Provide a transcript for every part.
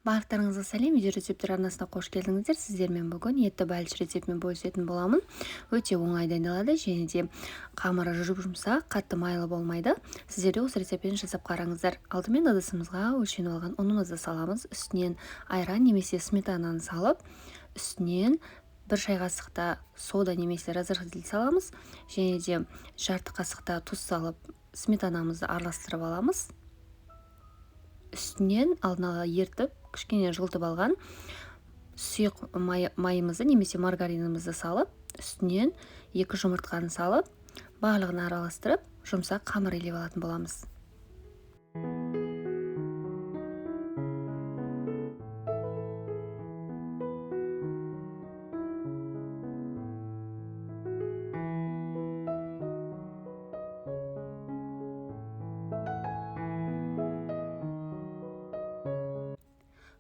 Барлықтарыңызға сәлем, видео рецептер арнасына қош келдіңіздер. Сіздермен бүгін етті бәліш рецептімен бөлісетін боламын. Өте оңай дайындалады және де қамыры жұп-жұмсақ, қатты майлы болмайды. Сіздер де осы рецептпен жасап қараңыздар. Алдымен ыдысымызға өлшеніп алған ұнымызды саламыз. Үстінен айран немесе сметананы салып, үстінен бір шай қасықта сода немесе разрыхлитель саламыз. Және де жарты қасықта тұз салып, сметанамызды араластырып аламыз. Үстінен алдын ала ертіп, кішкене жылтып алған сұйық майымызды немесе маргаринімізді салып, үстінен 2 жұмыртқаны салып, барлығын араластырып, жұмсақ қамыр илеп алатын боламыз.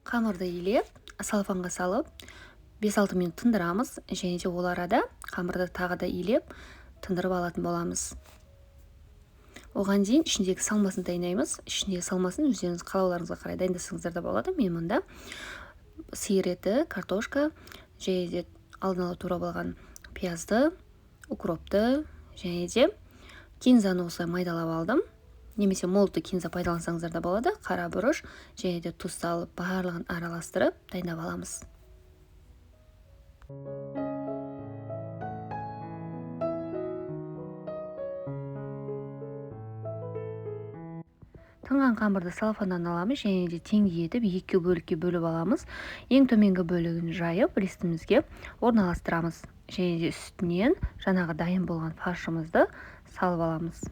Қамырды илеп, салфанға салып, 5-6 минут тындырамыз, және де ол арада қамырды тағы да илеп, тындырып алатын боламыз. Оған дейін ішіндегі салмасын дайындаймыз. Ішіндегі салмасын өздеріңіз қалауларыңызға қарай дайындасаңыздар да болады. Мен мұнда сиыр еті, картошка, және де алдын ала турап алған пиязды, укропты, және де кинзаны осылай майдалап алдым. Немесе молотый кинза пайдалансаңыздар да болады. Қара бұрыш және де тұз салып, барлығын араластырып дайындап аламыз. Тынған қамырды салфаннан аламыз және де теңдей етіп 2 бөлікке бөліп аламыз. Ең төменгі бөлігін жайып, листімізге орналастырамыз. Және де үстінен жаңағы дайын болған фаршымызды салып аламыз.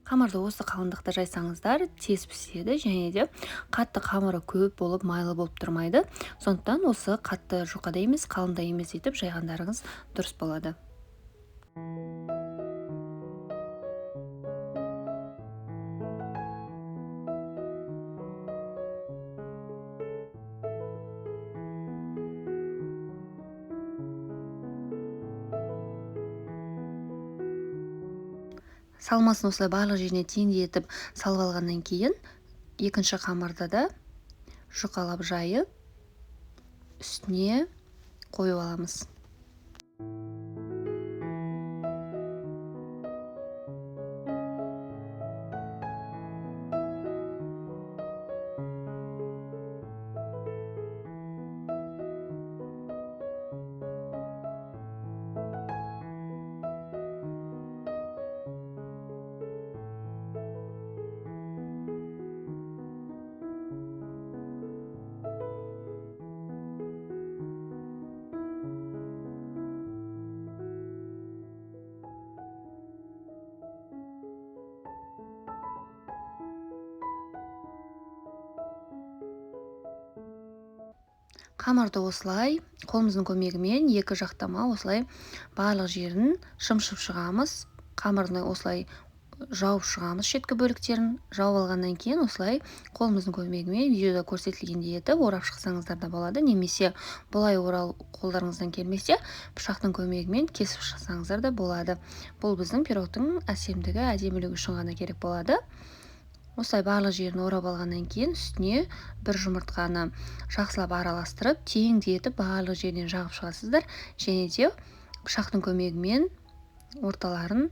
Қамырды осы қалыңдықта жайсаңыздар, тез піседі және де қатты қамыры көп болып, майлы болып тұрмайды. Сондықтан осы қатты жұқада емес, қалыңда емес етіп жайғандарыңыз дұрыс болады. Салмасын осылай барлық жеріне теңдей етіп салып алғаннан кейін, екінші қамырды да жұқалап жайып, үстіне қойып аламыз. Қамырды осылай қолымыздың көмегімен екі жақтама осылай барлық жерін шымшып шығамыз. Қамырды осылай жауып шығамыз шеткі бөліктерін. Жауып алғаннан кейін осылай қолымыздың көмегімен видеода көрсетілгендей етіп орап шықсаңыздар да болады, немесе бұлай орау қолдарыңыздан келмесе пышақтың көмегімен кесіп шықсаңыздар да болады. Бұл біздің пирогтың әсемдігі, әдемілігі үшін ғана керек болады. Осылай барлық жерін орап алғаннан кейін үстіне бір жұмыртқаны жақсылап араластырып, теңдей етіп барлық жерден жағып шығасыздар, және де пышақтың көмегімен орталарын,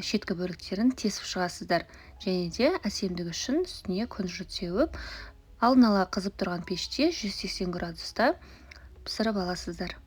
шеткі бөліктерін тесіп шығасыздар. Және де әсемдігі үшін үстіне күнжіт сеуіп, алдын ала қызып тұрған пеште 180 градуста пісіріп аласыздар.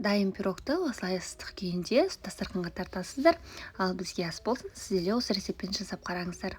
Дайын пирогты осылай ыстық күйінде дастарханға тартасыздар, ал бізге ас болсын. Сіздер де осы рецептпен жасап қараңыздар.